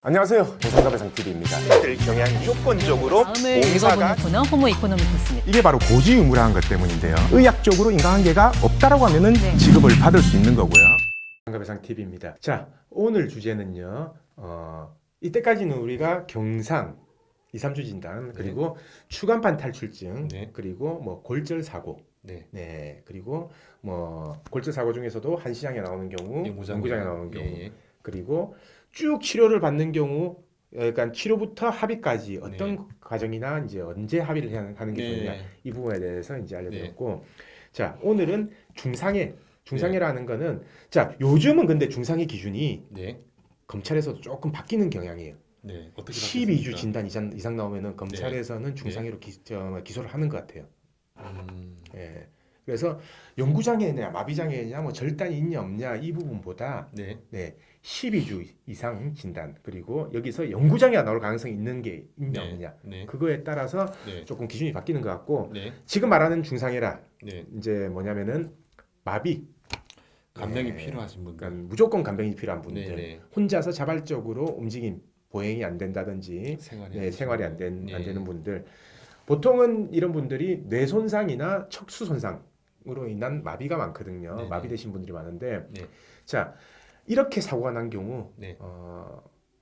안녕하세요. 정상갑의상TV입니다. 경향이 조건적으로 다음을 읽어보는 코너 호모 이코노미크스입니다. 이게 바로 고지의무라는 것 때문인데요. 의학적으로 인간관계가 없다라고 하면은 네. 지급을 받을 수 있는 거고요. 정상갑의상TV입니다. 자, 오늘 주제는요. 이때까지는 우리가 경상 2, 3주 진단 그리고 추간판 탈출증 그리고 뭐 골절 사고 그리고 뭐 골절 사고 중에서도 한시장에 나오는 경우, 연구장에 나오는 경우 그리고 쭉 치료를 받는 경우, 그러니까 치료부터 합의까지 어떤 과정이나 이제 언제 합의를 하는 게 좋냐 이 부분에 대해서 이제 알려드렸고, 자 오늘은 중상해라는 거는 자 요즘은 근데 중상해 기준이 검찰에서도 조금 바뀌는 경향이에요. 어떻게 12주 진단 이상 나오면은 검찰에서는 중상해로 기소를 하는 것 같아요. 예. 그래서 연구장애냐 마비장애냐 뭐 절단이 있냐 없냐 이 부분보다 12주 이상 진단 그리고 여기서 연구장애가 나올 가능성이 있는 게 있냐 없냐 그거에 따라서 조금 기준이 바뀌는 것 같고, 지금 말하는 중상해라 이제 뭐냐면은 마비 간병이 필요하신 분들, 그러니까 무조건 간병이 필요한 분들, 혼자서 자발적으로 움직임 보행이 안 된다든지 생활이 안 되는 분들, 보통은 이런 분들이 뇌 손상이나 척수 손상으로 인한 마비가 많거든요. 마비되신 분들이 많은데 자 이렇게 사고가 난 경우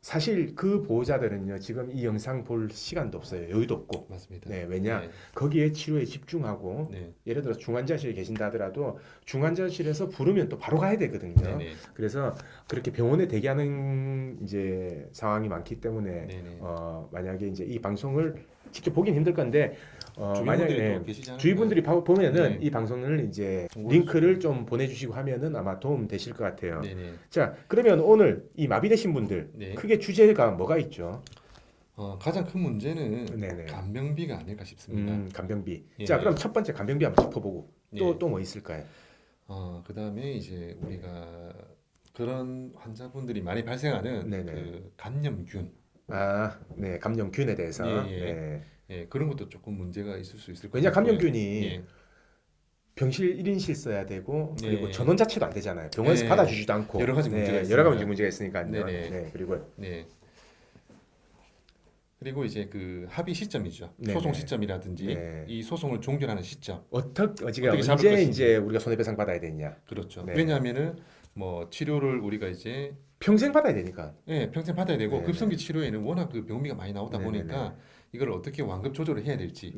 사실 그 보호자들은요 지금 이 영상 볼 시간도 없어요. 여유도 없고. 맞습니다. 왜냐 거기에 치료에 집중하고 예를 들어 중환자실에 계신다 하더라도 중환자실에서 부르면 또 바로 가야 되거든요. 그래서 그렇게 병원에 대기하는 이제 상황이 많기 때문에 만약에 이제 이 방송을 직접 보긴 힘들 건데 만약에 주위 분들이 보면은 이 방송을 이제 링크를 좀 보내주시고 하면은 아마 도움 되실 것 같아요. 자 그러면 오늘 이 마비되신 분들 크게 주제가 뭐가 있죠? 가장 큰 문제는 간병비가 아닐까 싶습니다. 간병비. 자 그럼 첫 번째 간병비 한번 짚어보고 또 뭐 있을까요? 그 다음에 이제 우리가 그런 환자분들이 많이 발생하는 그 감염균. 감염균에 대해서. 그런 것도 조금 문제가 있을 수 있을 것 왜냐 같고요. 감염균이 병실 1인실 써야 되고 그리고 전원 자체도 안 되잖아요. 병원에서 받아주지도 않고 여러 가지 문제가 있습니다. 여러 가지 문제가 있으니까요. 그리고 이제 그 합의 시점이죠. 소송 시점이라든지 이 소송을 종결하는 시점. 언제 이제 우리가 손해배상 받아야 되냐? 그렇죠. 왜냐하면은 뭐 치료를 우리가 이제 평생 받아야 되니까. 평생 받아야 되고 급성기 치료에는 워낙 그 병비가 많이 나오다 보니까 이걸 어떻게 완급 조절을 해야 될지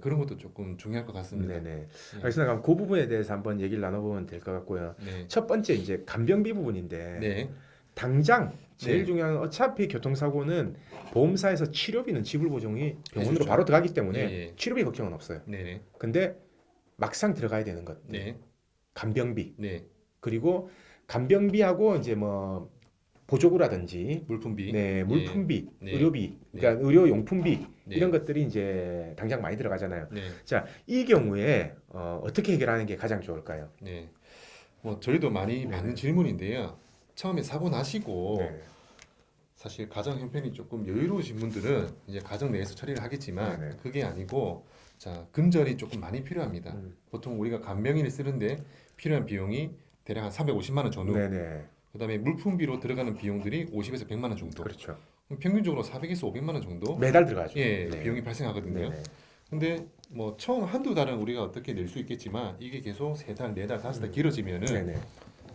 그런 것도 조금 중요할 것 같습니다. 알겠습니다. 그럼 그 부분에 대해서 한번 얘기를 나눠보면 될 것 같고요. 첫 번째 이제 간병비 부분인데 당장 제일 중요한 건 어차피 교통사고는 보험사에서 치료비는 지불 보증이 병원으로 바로 들어가기 때문에 치료비 걱정은 없어요. 근데 막상 들어가야 되는 것 간병비 그리고 간병비하고 이제 뭐 보조구라든지 물품비, 물품비, 의료비, 그러니까 의료용품비 이런 것들이 이제 당장 많이 들어가잖아요. 자, 이 경우에 어떻게 해결하는 게 가장 좋을까요? 뭐 저희도 많이 받는 질문인데요. 처음에 사고 나시고 사실 가정 형편이 조금 여유로우신 분들은 이제 가정 내에서 처리를 하겠지만 그게 아니고 자 근절이 조금 많이 필요합니다. 보통 우리가 간병인을 쓰는데 필요한 비용이 대략 한 350만 원 전후. 그다음에 물품비로 들어가는 비용들이 50에서 100만 원 정도. 그렇죠. 평균적으로 400에서 500만 원 정도 매달 들어가죠. 비용이 발생하거든요. 근데 뭐 처음 한두 달은 우리가 어떻게 낼 수 있겠지만 이게 계속 3달, 4달, 5달 길어지면은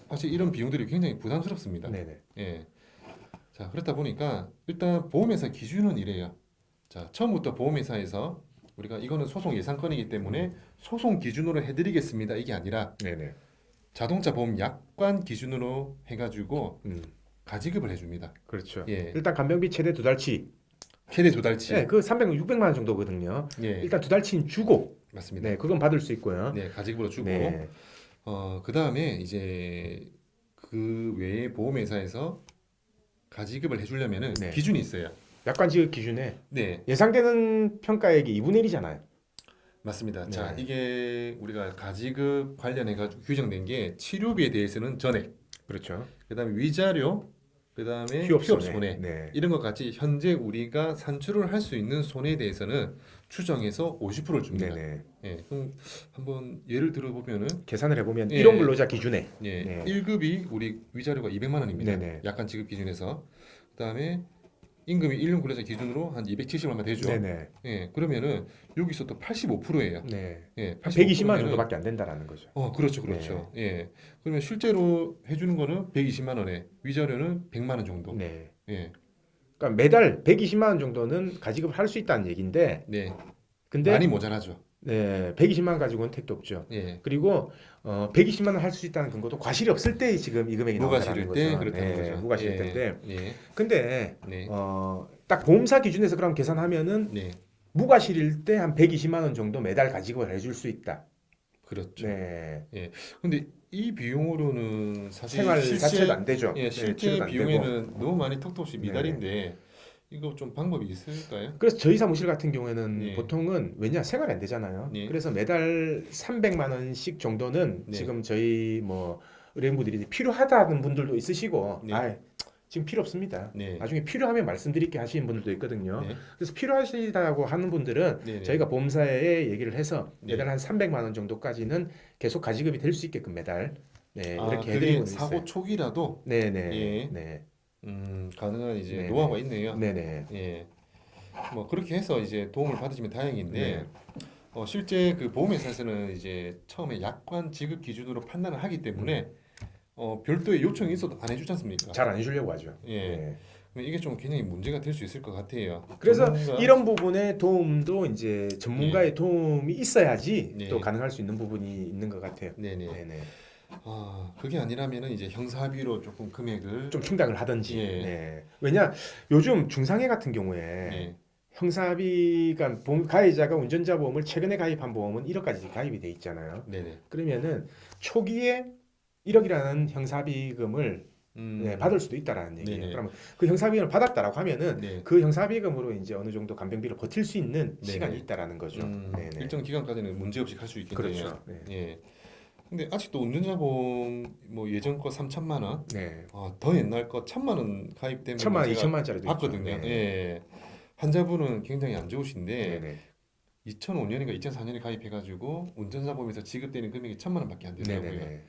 사실 이런 비용들이 굉장히 부담스럽습니다. 자, 그렇다 보니까 일단 보험회사 기준은 이래요. 자, 처음부터 보험회사에서 우리가 이거는 소송 예상건이기 때문에 소송 기준으로 해드리겠습니다. 이게 아니라 자동차 보험 약관 기준으로 해가지고 가지급을 해줍니다. 그렇죠. 일단 간병비 최대 2달치. 최대 2달치. 그 300, 600만 원 정도거든요. 일단 2달치는 주고. 맞습니다. 그건 받을 수 있고요. 가지급으로 주고. 그 다음에 이제 그 외에 보험회사에서 가지급을 해주려면은 기준이 있어요. 약관 지급 기준에 예상되는 평가액이 2분의 1이잖아요. 맞습니다. 자, 이게 우리가 가지급 관련해 가지고 규정된 게 치료비에 대해서는 전액, 그렇죠. 그다음에 위자료, 그다음에 휴업 손해 이런 것 같이 현재 우리가 산출을 할 수 있는 손해에 대해서는 추정해서 50%를 줍니다. 그럼 한번 예를 들어 보면은 계산을 해보면 1원 근로자 기준에 1급이 우리 위자료가 200만 원입니다. 약관 지급 기준에서. 그다음에 임금이 1년 근로자 기준으로 한 270만 원 되죠. 네네. 예, 그러면은 여기서 또 85%예요. 네. 예, 120만 원 85%면은 정도밖에 안 된다라는 거죠. 그렇죠, 그렇죠. 예, 그러면 실제로 해주는 거는 120만 원에 위자료는 100만 원 정도. 네. 예, 그러니까 매달 120만 원 정도는 가지급을 할 수 있다는 얘기인데, 네, 근데 많이 모자라죠. 네, 120만 원 가지고는 택도 없죠. 예, 그리고 120만 원 할 수 있다는 근거도 과실이 없을 때 지금 이 금액이 무가 나온다는 실을 거죠. 때 그렇다는 네, 거죠. 무가 실을 예, 때인데, 예, 근데 네, 딱 보험사 기준에서 그럼 계산하면은 네, 무가 실일 때 한 120만 원 정도 매달 가지급을 해줄 수 있다. 그렇죠. 네. 근데 이 비용으로는 사실 생활 실제 자체도 안 되죠. 예, 네, 실제 치료도 안 되고. 비용에는 너무 많이 턱도 없이 미달인데 이거 좀 방법이 있을까요? 그래서 저희 사무실 같은 경우에는 네. 보통은 왜냐 생활이 안 되잖아요. 네. 그래서 매달 300만 원씩 정도는 네. 지금 저희 뭐 의뢰인분들이 필요하다는 분들도 있으시고, 네. 지금 필요 없습니다. 네. 나중에 필요하면 말씀드릴게 하시는 분들도 있거든요. 네. 그래서 필요하시다고 하는 분들은 네, 네. 저희가 보험사에 얘기를 해서 네. 매달 한 300만 원 정도까지는 계속 가지급이 될 수 있게끔 매달 이렇게 그게 해드리고 사고 있어요. 초기라도 네네. 예. 네. 가능한 이제 네네. 노하우가 있네요. 네네. 예. 뭐 그렇게 해서 이제 도움을 받으시면 다행인데 네. 실제 그 보험회사에서는 이제 처음에 약관 지급 기준으로 판단을 하기 때문에 별도의 요청이 있어도 안 해주지 않습니까? 잘 안 해주려고 하죠. 예. 네. 이게 좀 굉장히 문제가 될 수 있을 것 같아요. 그래서 전문가- 이런 부분의 도움도 이제 전문가의 도움이 있어야지 네. 또 가능할 수 있는 부분이 있는 것 같아요. 네네. 네네. 그게 아니라면은 이제 형사비로 조금 금액을 좀 충당을 하든지. 예. 네. 왜냐 요즘 중상해 같은 경우에 예. 형사비가 가해자가 운전자 보험을 최근에 가입한 보험은 1억까지 가입이 돼 있잖아요. 네네. 그러면은 초기에 1억이라는 형사비금을 받을 수도 있다라는 얘기예요. 네네. 그러면 그 형사비금을 받았다라고 하면은 네. 그 형사비금으로 이제 어느 정도 간병비를 버틸 수 있는 네네. 시간이 있다라는 거죠. 네네. 일정 기간까지는 문제 없이 갈 수 있겠네요. 그렇죠. 네. 예. 근데 아직도 운전자 보험 뭐 예전 거 3천만 원, 네. 더 옛날 거 1천만 원 가입되면 1천만 원, 제가 2천만 원짜리도 봤거든요. 있죠. 네. 예. 환자분은 굉장히 안 좋으신데 네네. 2005년인가 2004년에 가입해가지고 운전자 보험에서 지급되는 금액이 1천만 원밖에 안 되더라고요. 네네.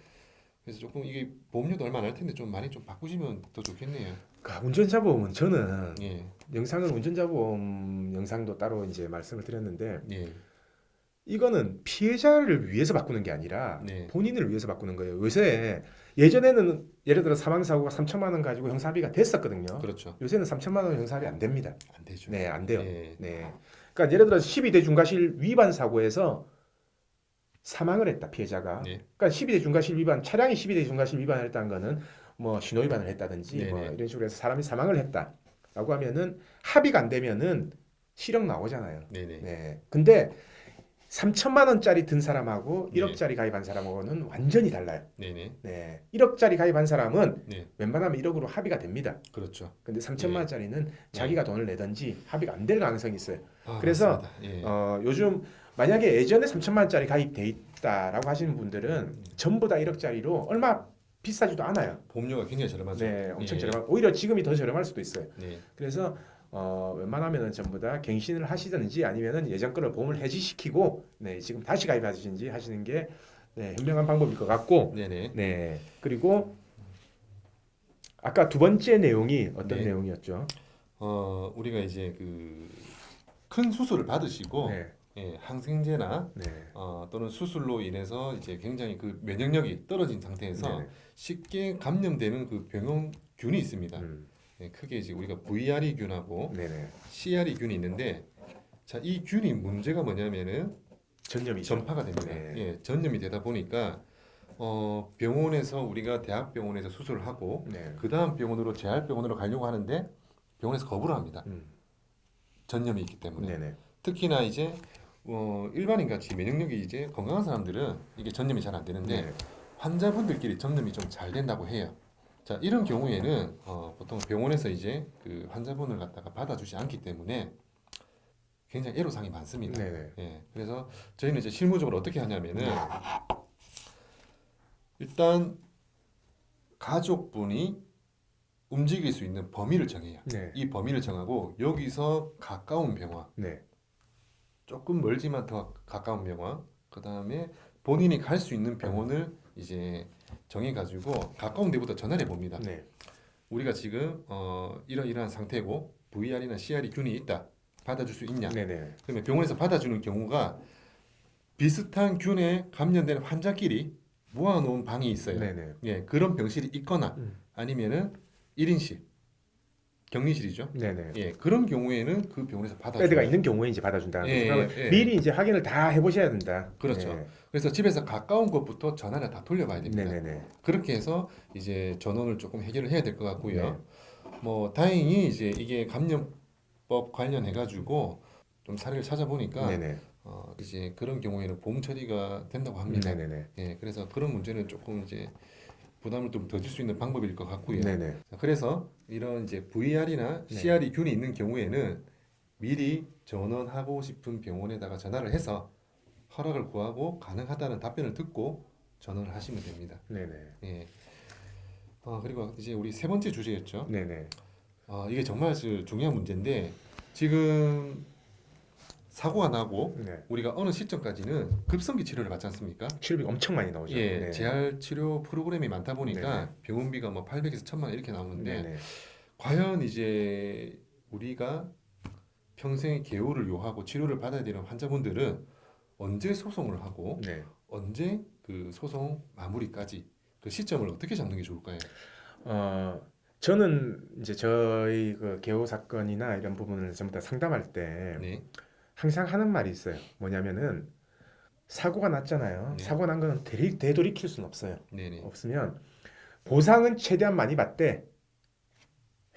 그래서 조금 이게 보험료도 얼마 안 할 텐데 좀 많이 좀 바꾸시면 더 좋겠네요. 운전자 보험은 저는 예, 영상은 운전자 보험 영상도 따로 이제 말씀을 드렸는데 예, 이거는 피해자를 위해서 바꾸는 게 아니라 네. 본인을 위해서 바꾸는 거예요. 요새 예전에는 예를 들어 사망 사고가 3천만 원 가지고 형사비가 됐었거든요. 그렇죠. 요새는 3천만 원 형사비 안 됩니다. 안 되죠. 네, 안 돼요. 예, 네. 그러니까 예를 들어 12대 중과실 위반 사고에서 사망을 했다 피해자가. 네. 그러니까 12대 중과실 위반 차량이 12대 중과실 위반을 했다는 거는 뭐 신호 위반을 했다든지 뭐 네네. 이런 식으로 해서 사람이 사망을 했다라고 하면은 합의가 안 되면은 실형 나오잖아요. 네네. 네. 근데 3천만 원짜리 든 사람하고 네. 1억짜리 가입한 사람하고는 완전히 달라요. 네네. 네. 1억짜리 가입한 사람은 네, 웬만하면 1억으로 합의가 됩니다. 그렇죠. 근데 3천만 네. 원짜리는 자기가 돈을 내든지 합의가 안 될 가능성이 있어요. 아, 그래서 맞습니다. 예. 요즘 만약에 예전에 3천만 원짜리 가입돼 있다라고 하시는 분들은 전부 다 1억짜리로 얼마 비싸지도 않아요. 보험료가 굉장히 저렴하죠. 네, 엄청 예. 저렴하고 오히려 지금이 더 저렴할 수도 있어요. 네, 그래서 웬만하면은 전부 다 갱신을 하시든지 아니면은 예전 거를 보험을 해지시키고 네, 지금 다시 가입하시든지 하시는 게 네, 현명한 방법일 것 같고 네네. 네. 그리고 아까 두 번째 내용이 어떤 네. 내용이었죠? 우리가 이제 그 큰 수술을 받으시고 네. 예, 항생제나 네. 또는 수술로 인해서 이제 굉장히 그 면역력이 떨어진 상태에서 네네. 쉽게 감염되는 그 병원균이 있습니다. 예, 크게 이제 우리가 VRE균하고 네네. CRE균이 있는데 자, 이 균이 문제가 뭐냐면은 전염이죠. 전파가 됩니다. 네. 예, 전염이 되다 보니까 병원에서 우리가 대학병원에서 수술을 하고 네. 그 다음 병원으로 재활병원으로 가려고 하는데 병원에서 거부를 합니다. 전염이 있기 때문에. 네네. 특히나 이제 일반인 같이 면역력이 이제 건강한 사람들은 이게 전염이 잘 안 되는데 네. 환자분들끼리 전염이 좀 잘 된다고 해요. 자, 이런 경우에는 보통 병원에서 이제 그 환자분을 갖다가 받아주지 않기 때문에 굉장히 애로사항이 많습니다. 네네. 예, 그래서 저희는 이제 실무적으로 어떻게 하냐면은 일단 가족분이 움직일 수 있는 범위를 정해요. 네. 이 범위를 정하고 여기서 가까운 병원, 네. 조금 멀지만 더 가까운 병원, 그 다음에 본인이 갈 수 있는 병원을 이제 정해가지고 가까운 데부터 전화를 해봅니다. 네. 우리가 지금 이러이러한 상태고 VR이나 CR이 균이 있다. 받아줄 수 있냐? 네네. 그러면 병원에서 받아주는 경우가 비슷한 균에 감염된 환자끼리 모아놓은 방이 있어요. 네네. 예, 그런 병실이 있거나 아니면은 1인실 격리실이죠. 네네. 예, 그런 경우에는 그 병원에서 받아줘요. 베드가 있는 경우에 이제 받아준다는 예, 거죠. 그러면 예. 미리 이제 확인을 다 해보셔야 된다. 그렇죠. 예. 그래서 집에서 가까운 곳부터 전화를 다 돌려봐야 됩니다. 네네네. 그렇게 해서 이제 전원을 조금 해결을 해야 될 것 같고요. 네. 뭐 다행히 이제 이게 감염법 관련해 가지고 좀 사례를 찾아보니까 네네. 이제 그런 경우에는 보험 처리가 된다고 합니다. 네네네. 예, 그래서 그런 문제는 조금 이제 부담을 좀 더 줄 수 있는 방법일 것 같고요. 네네. 그래서 이런 이제 VR이나 네. CR이 균이 있는 경우에는 미리 전원하고 싶은 병원에다가 전화를 해서 허락을 구하고 가능하다는 답변을 듣고 전원을 하시면 됩니다. 네네. 예. 그리고 이제 우리 세 번째 주제였죠. 네네. 이게 정말 중요한 문제인데 지금 사고가 나고 네. 우리가 어느 시점까지는 급성기 치료를 받지 않습니까? 치료비 엄청 많이 나오죠. 예, 네. 재활 치료 프로그램이 많다 보니까 네네. 병원비가 뭐 800에서 1000만 원 이렇게 나오는데 네네. 과연 이제 우리가 평생의 개요를 요하고 치료를 받아야 되는 환자분들은 언제 소송을 하고 네. 언제 그 소송 마무리까지 그 시점을 어떻게 잡는 게 좋을까요? 저는 이제 저희 그 개호 사건이나 이런 부분을 전부 다 상담할 때 네, 항상 하는 말이 있어요. 뭐냐면은 사고가 났잖아요. 네. 사고 난 거는 되돌이킬 수는 없어요. 네네, 없으면 보상은 최대한 많이 받되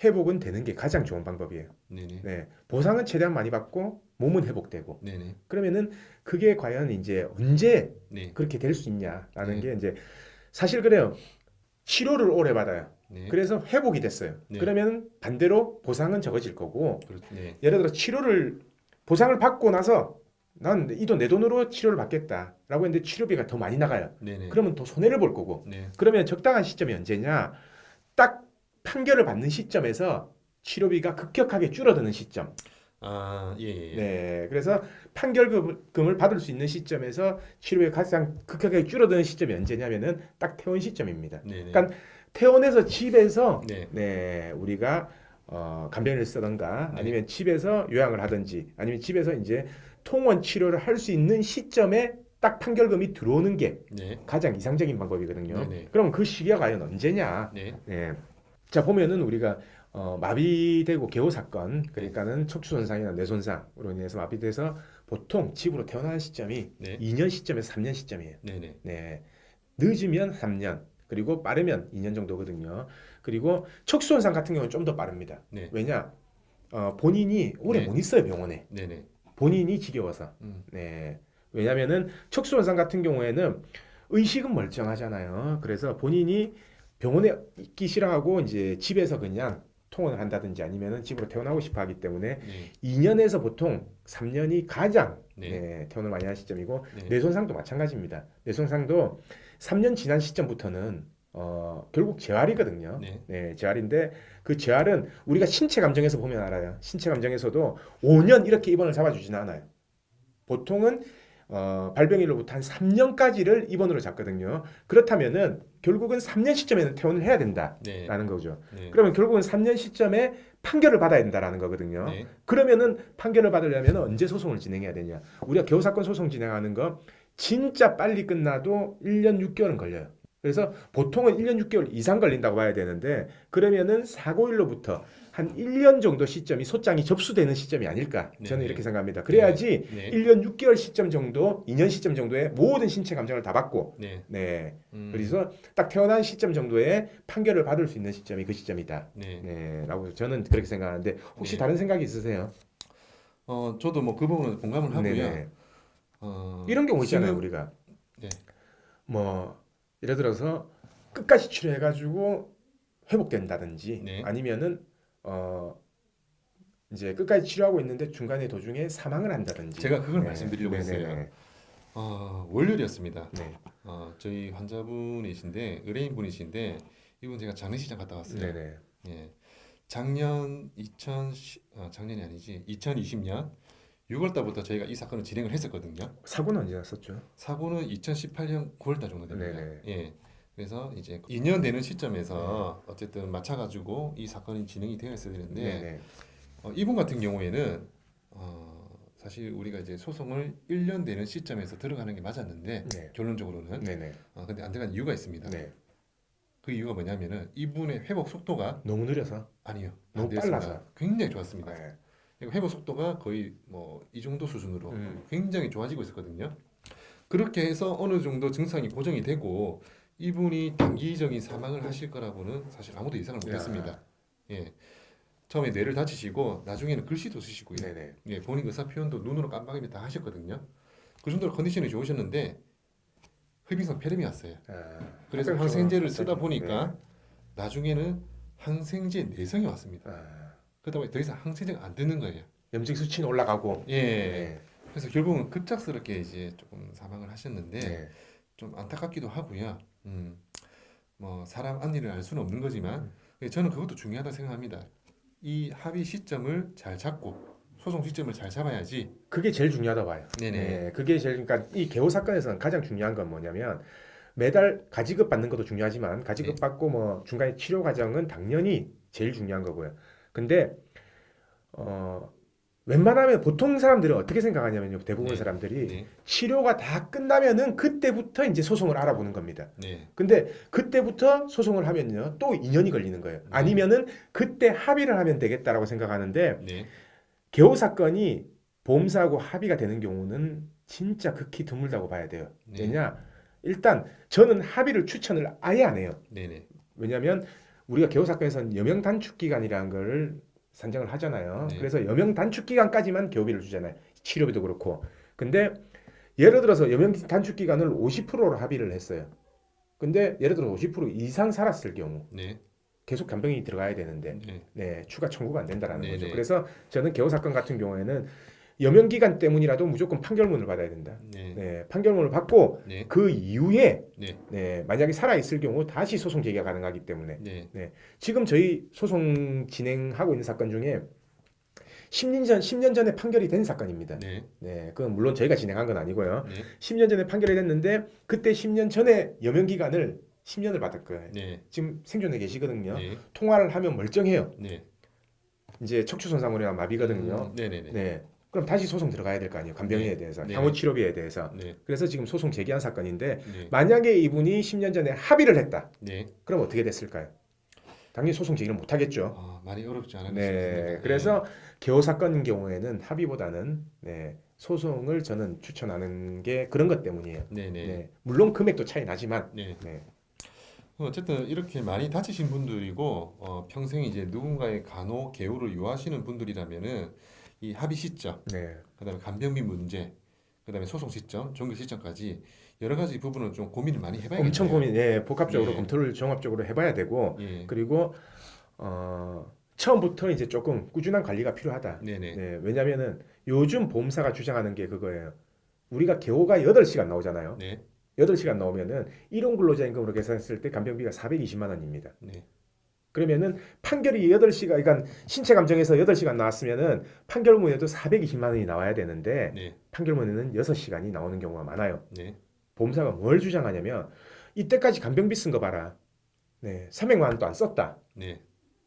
회복은 되는 게 가장 좋은 방법이에요. 네네, 네, 보상은 최대한 많이 받고 몸은 회복되고 네네, 그러면은 그게 과연 이제 언제 네, 그렇게 될 수 있냐라는 네. 게 이제 사실 그래요. 치료를 오래 받아요. 네, 그래서 회복이 됐어요. 네. 그러면 반대로 보상은 적어질 거고 네, 예를 들어 치료를 보상을 받고 나서 난 이 돈 내 돈으로 치료를 받겠다라고 했는데 치료비가 더 많이 나가요. 네네, 그러면 더 손해를 볼 거고 네, 그러면 적당한 시점이 언제냐? 딱 판결을 받는 시점에서 치료비가 급격하게 줄어드는 시점. 예, 예. 네, 그래서 판결금을 받을 수 있는 시점에서 치료비가 가장 급격하게 줄어드는 시점이 언제냐면은 딱 퇴원 시점입니다. 네네, 그러니까 퇴원해서 집에서 네, 네, 우리가 간병인을 쓰던가 네. 아니면 집에서 요양을 하든지 아니면 집에서 이제 통원 치료를 할 수 있는 시점에 딱 판결금이 들어오는 게 네, 가장 이상적인 방법이거든요. 네네. 그럼 그 시기가 과연 언제냐? 네, 네. 자 보면은 우리가 마비되고 개호 사건 그러니까는 척추 손상이나 뇌 손상으로 인해서 마비돼서 보통 집으로 퇴원하는 시점이 네, 2년 시점에서 3년 시점이에요. 네네, 네. 늦으면 3년 그리고 빠르면 2년 정도거든요. 그리고 척수 손상 같은 경우는 좀 더 빠릅니다. 네, 왜냐? 본인이 오래 네. 못 있어요 병원에. 네네, 본인이 지겨워서. 네. 왜냐면은 척수 손상 같은 경우에는 의식은 멀쩡하잖아요. 그래서 본인이 병원에 있기 싫어하고 이제 집에서 그냥 통원을 한다든지 아니면은 집으로 퇴원하고 싶어 하기 때문에 네, 2년에서 보통 3년이 가장 네, 네, 퇴원을 많이 하는 시점이고 네, 뇌손상도 마찬가지입니다. 뇌손상도 3년 지난 시점부터는 결국 재활이거든요. 네, 네, 재활인데 그 재활은 우리가 신체 감정에서 보면 알아요. 신체 감정에서도 5년 이렇게 입원을 잡아주지는 않아요. 보통은 발병일로부터 한 3년까지를 입원으로 잡거든요. 그렇다면은 결국은 3년 시점에는 퇴원을 해야 된다라는 네, 거죠. 네, 그러면 결국은 3년 시점에 판결을 받아야 된다라는 거거든요. 네, 그러면은 판결을 받으려면 언제 소송을 진행해야 되냐? 우리가 개호사건 소송 진행하는 거 진짜 빨리 끝나도 1년 6개월은 걸려요. 그래서 보통은 1년 6개월 이상 걸린다고 봐야 되는데 그러면은 사고일로부터 한 1년 정도 시점이 소장이 접수되는 시점이 아닐까 저는 네, 이렇게 생각합니다. 그래야지 네, 1년 6개월 시점 정도, 2년 시점 정도의 모든 신체 감정을 다 받고 네, 네. 그래서 딱 태어난 시점 정도의 판결을 받을 수 있는 시점이 그 시점이다. 네. 네, 라고 저는 그렇게 생각하는데 혹시 네. 다른 생각이 있으세요? 저도 뭐 그 부분은 공감을 하고요. 네네. 이런 경우 있잖아요, 지금- 우리가. 네, 뭐 예를 들어서 끝까지 치료해가지고 회복된다든지 네. 아니면은 이제 끝까지 치료하고 있는데 중간에 도중에 사망을 한다든지. 제가 그걸 네. 말씀드리려고 네네네. 했어요. 월요일이었습니다. 네. 저희 환자분이신데 의뢰인 분이신데 이분 제가 장례식장 갔다 왔어요. 네네. 예, 작년이 아니지 2020년 6월 달부터 저희가 이 사건을 진행을 했었거든요. 사고는 언제 났었죠? 사고는 2018년 9월 달 정도 됩니다. 네네. 예, 그래서 이제 2년 되는 시점에서 어쨌든 맞춰가지고 이 사건이 진행이 되어 있어야 되는데 네네. 이분 같은 경우에는 사실 우리가 이제 소송을 1년 되는 시점에서 들어가는 게 맞았는데 네. 결론적으로는 네네. 근데 안 들어간 이유가 있습니다. 네. 그 이유가 뭐냐면은 이분의 회복 속도가 너무 느려서 아니요 너무 반대였습니다. 빨라서 굉장히 좋았습니다. 네. 회복 속도가 거의 뭐 이 정도 수준으로 음. 굉장히 좋아지고 있었거든요. 그렇게 해서 어느 정도 증상이 고정이 되고 이분이 단기적인 사망을 하실 거라고는 사실 아무도 예상을 못했습니다. 예. 처음에 뇌를 다치시고 나중에는 글씨도 쓰시고요. 네네. 예, 본인 의사 표현도 눈으로 깜빡이면 다 하셨거든요. 그 정도로 컨디션이 좋으셨는데 흡입성 폐렴이 왔어요. 그래서 합병증은 항생제를 갑자기- 쓰다 보니까 네. 나중에는 항생제 내성이 왔습니다. 그러다 보니 더 이상 항생제가 안 되는 거예요. 염증 수치는 올라가고. 예. 네. 그래서 결국은 급작스럽게 이제 조금 사망을 하셨는데 네. 좀 안타깝기도 하고요. 뭐 사람 앞일을 알 수는 없는 거지만 저는 그것도 중요하다 생각합니다. 이 합의 시점을 잘 잡고 소송 시점을 잘 잡아야지. 그게 제일 중요하다 봐요. 네네. 네, 그게 제일 그러니까 이 개호 사건에서는 가장 중요한 건 뭐냐면 매달 가지급 받는 것도 중요하지만 가지급 네. 받고 뭐 중간에 치료 과정은 당연히 제일 중요한 거고요. 근데 웬만하면 보통 사람들은 어떻게 생각하냐면요. 대부분 네. 사람들이 네. 치료가 다 끝나면은 그때부터 이제 소송을 알아보는 겁니다. 네. 근데 그때부터 소송을 하면요. 또 2년이 걸리는 거예요. 아니면은 그때 합의를 하면 되겠다라고 생각하는데 네. 개호 사건이 보험사하고 합의가 되는 경우는 진짜 극히 드물다고 봐야 돼요. 네. 왜냐? 일단 저는 합의를 추천을 아예 안 해요. 네네. 왜냐하면 우리가 개호 사건에서는 여명 단축 기간이라는 걸 산정을 하잖아요. 네. 그래서 여명 단축 기간까지만 개호비를 주잖아요. 치료비도 그렇고. 근데 예를 들어서 여명 단축 기간을 50%로 합의를 했어요. 근데 예를 들어 50% 이상 살았을 경우 네. 계속 간병이 들어가야 되는데 네. 네, 추가 청구가 안 된다라는 네네. 거죠. 그래서 저는 개호 사건 같은 경우에는 여명 기간 때문이라도 무조건 판결문을 받아야 된다. 네. 네, 판결문을 받고 네. 그 이후에 네. 네, 만약에 살아 있을 경우 다시 소송 제기가 가능하기 때문에 네. 지금 저희 소송 진행하고 있는 사건 중에 10년 전에 판결이 된 사건입니다. 네. 네, 그건 물론 저희가 진행한 건 아니고요. 네. 10년 전에 판결이 됐는데 그때 10년 전에 여명 기간을 10년을 받을 거예요. 네. 지금 생존해 계시거든요. 네. 통화를 하면 멀쩡해요. 네. 이제 척추 손상으로나 마비거든요. 네네네. 네. 그럼 다시 소송 들어가야 될 거 아니에요. 간병인에 네. 대해서, 네. 향후 치료비에 대해서. 네. 그래서 지금 소송 제기한 사건인데 네. 만약에 이분이 10년 전에 합의를 했다. 네. 그럼 어떻게 됐을까요? 당연히 소송 제기를 못 하겠죠. 많이 어렵지 않을까 네. 싶습니다. 그래서 개호 사건 경우에는 합의보다는 네, 소송을 저는 추천하는 게 그런 것 때문이에요. 네네. 네. 물론 금액도 차이 나지만 네. 네. 어쨌든 이렇게 많이 다치신 분들이고 평생 이제 누군가의 간호 개호를 요하시는 분들이라면은 이 합의 시점, 네. 그다음에 간병비 문제, 그다음에 소송 시점, 종결 시점까지 여러 가지 부분을 좀 고민을 많이 해봐야겠네요. 엄청 고민, 예, 복합적으로 예. 검토를 종합적으로 해봐야 되고 예. 그리고 처음부터 이제 조금 꾸준한 관리가 필요하다. 네네. 네, 왜냐면은 요즘 보험사가 주장하는 게 그거예요. 우리가 개호가 8시간 나오잖아요. 네. 8시간 나오면은 일용 근로자임금으로 계산했을 때 간병비가 420만 원입니다. 네. 그러면은 판결이 8시간, 그러니까 신체 감정에서 8시간 나왔으면은 판결문에도 420만 원이 나와야 되는데 네. 판결문에는 6시간이 나오는 경우가 많아요. 네. 보험사가 뭘 주장하냐면 이때까지 간병비 쓴 거 봐라. 네, 300만 원도 안 썼다. 네.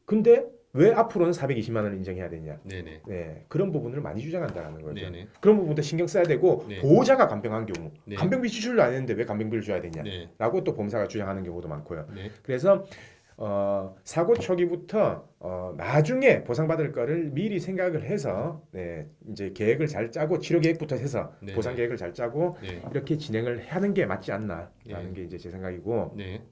근데 왜 앞으로는 420만 원을 인정해야 되냐? 네네. 네, 그런 부분을 많이 주장한다는 거죠. 네네. 그런 부분도 신경 써야 되고 네. 보호자가 간병한 경우 네. 간병비 지출도 안 했는데 왜 간병비를 줘야 되냐? 네. 라고 또 보험사가 주장하는 경우도 많고요. 네. 그래서 사고 초기부터 나중에 보상받을 거를 미리 생각을 해서 네, 이제 계획을 잘 짜고 치료 계획부터 해서 네. 보상 계획을 잘 짜고 네. 이렇게 진행을 하는 게 맞지 않나라는 네. 게 이제 제 생각이고 네.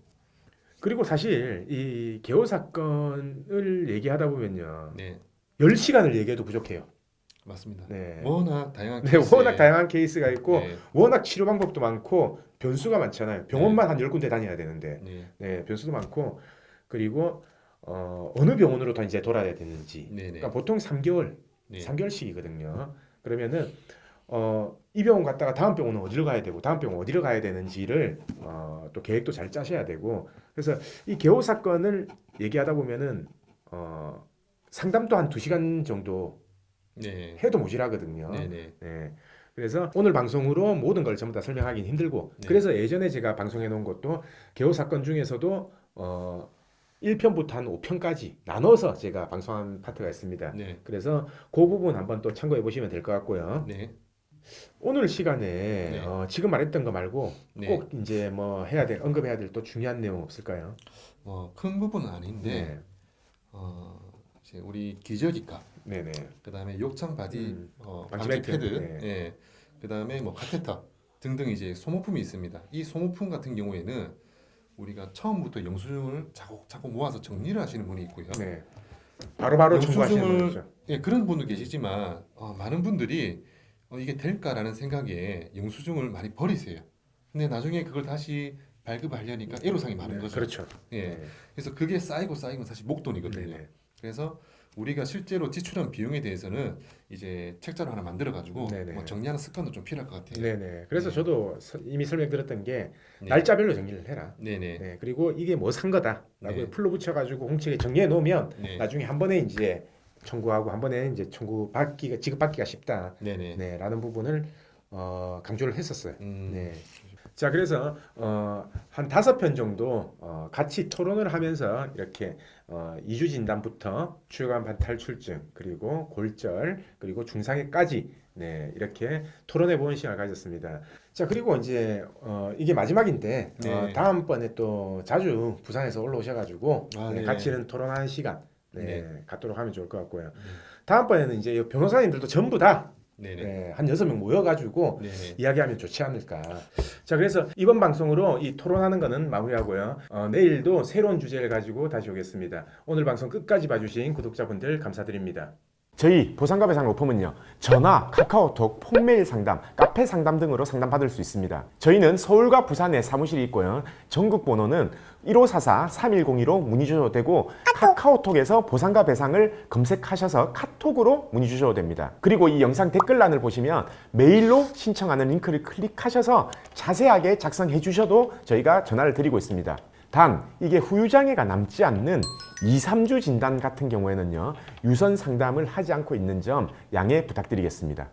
그리고 사실 이 개호 사건을 얘기하다 보면요. 네. 10시간을 얘기해도 부족해요. 맞습니다. 네. 워낙 다양한 네, 케이스에 워낙 다양한 케이스가 있고 네. 워낙 치료 방법도 많고 변수가 많잖아요. 병원만 한 10군데 다녀야 되는데 네. 네, 변수도 많고 그리고 어느 병원으로 더 이제 돌아야 되는지 네네. 그러니까 보통 3개월, 네. 3개월씩이거든요. 그러면은 이 병원 갔다가 다음 병원은 어디로 가야 되고 다음 병원 어디로 가야 되는지를 또 계획도 잘 짜셔야 되고 그래서 이 개호 사건을 얘기하다 보면은 상담도 한 2시간 정도 네. 해도 모자라거든요. 네네. 네. 그래서 오늘 방송으로 모든 걸 전부 다 설명하기는 힘들고 네. 그래서 예전에 제가 방송해 놓은 것도 개호 사건 중에서도 1편부터 한 5편까지 나눠서 제가 방송한 파트가 있습니다. 네. 그래서 그 부분 한번 또 참고해 보시면 될 것 같고요. 네. 오늘 시간에 네. 지금 말했던 거 말고 네. 꼭 이제 뭐 해야 될 언급해야 될 또 중요한 내용 없을까요? 큰 부분은 아닌데 네. 이제 우리 기저귀값, 네네. 그다음에 욕창 바디, 방지 방지 패드, 네. 예, 그다음에 뭐 카테터 등등 이제 소모품이 있습니다. 이 소모품 같은 경우에는 우리가 처음부터 영수증을 차곡차곡 모아서 정리를 하시는 분이 있고요. 네. 바로바로 청구하시는 영수증을- 거죠. 예, 그런 분도 계시지만 많은 분들이 이게 될까라는 생각에 영수증을 많이 버리세요. 근데 나중에 그걸 다시 발급하려니까 애로사항이 많은 거죠. 그렇죠. 예, 네. 그래서 그게 쌓이고 쌓이고 사실 목돈이거든요. 네네. 그래서 우리가 실제로 지출한 비용에 대해서는 이제 책자로 하나 만들어 가지고 네네. 뭐 정리하는 습관도 좀 필요할 것 같아요. 네네. 그래서 네. 저도 이미 설명드렸던 게 네. 날짜별로 정리를 해라. 네네. 네. 그리고 이게 뭐 산 거다라고 네. 풀로 붙여가지고 공책에 정리해 놓으면 네. 나중에 한 번에 이제 청구하고 한 번에 이제 청구받기가 지급받기가 쉽다. 네네. 네. 라는 부분을 강조를 했었어요. 음, 네. 자, 그래서 한 5편 정도 같이 토론을 하면서 이렇게 이주 진단부터 추간판 탈출증 그리고 골절 그리고 중상해까지 네, 이렇게 토론해 보는 시간을 가졌습니다. 자, 그리고 이제 이게 마지막인데 네. 다음번에 또 자주 부산에서 올라오셔가지고 네. 같이는 토론하는 시간 네, 네. 갖도록 하면 좋을 것 같고요. 다음번에는 이제 이 변호사님들도 전부 다 네네. 네, 한 6명 모여가지고 네네. 이야기하면 좋지 않을까. 자, 그래서 이번 방송으로 이 토론하는 거는 마무리하고요. 내일도 새로운 주제를 가지고 다시 오겠습니다. 오늘 방송 끝까지 봐주신 구독자분들 감사드립니다. 저희 보상과 배상 로펌은요, 전화, 카카오톡, 폰메일 상담, 카페 상담 등으로 상담받을 수 있습니다. 저희는 서울과 부산에 사무실이 있고요. 전국 번호는 1544-3102로 문의 주셔도 되고 카카오톡에서 보상과 배상을 검색하셔서 카톡으로 문의 주셔도 됩니다. 그리고 이 영상 댓글란을 보시면 메일로 신청하는 링크를 클릭하셔서 자세하게 작성해 주셔도 저희가 전화를 드리고 있습니다. 단 이게 후유장애가 남지 않는 2, 3주 진단 같은 경우에는요, 유선 상담을 하지 않고 있는 점 양해 부탁드리겠습니다.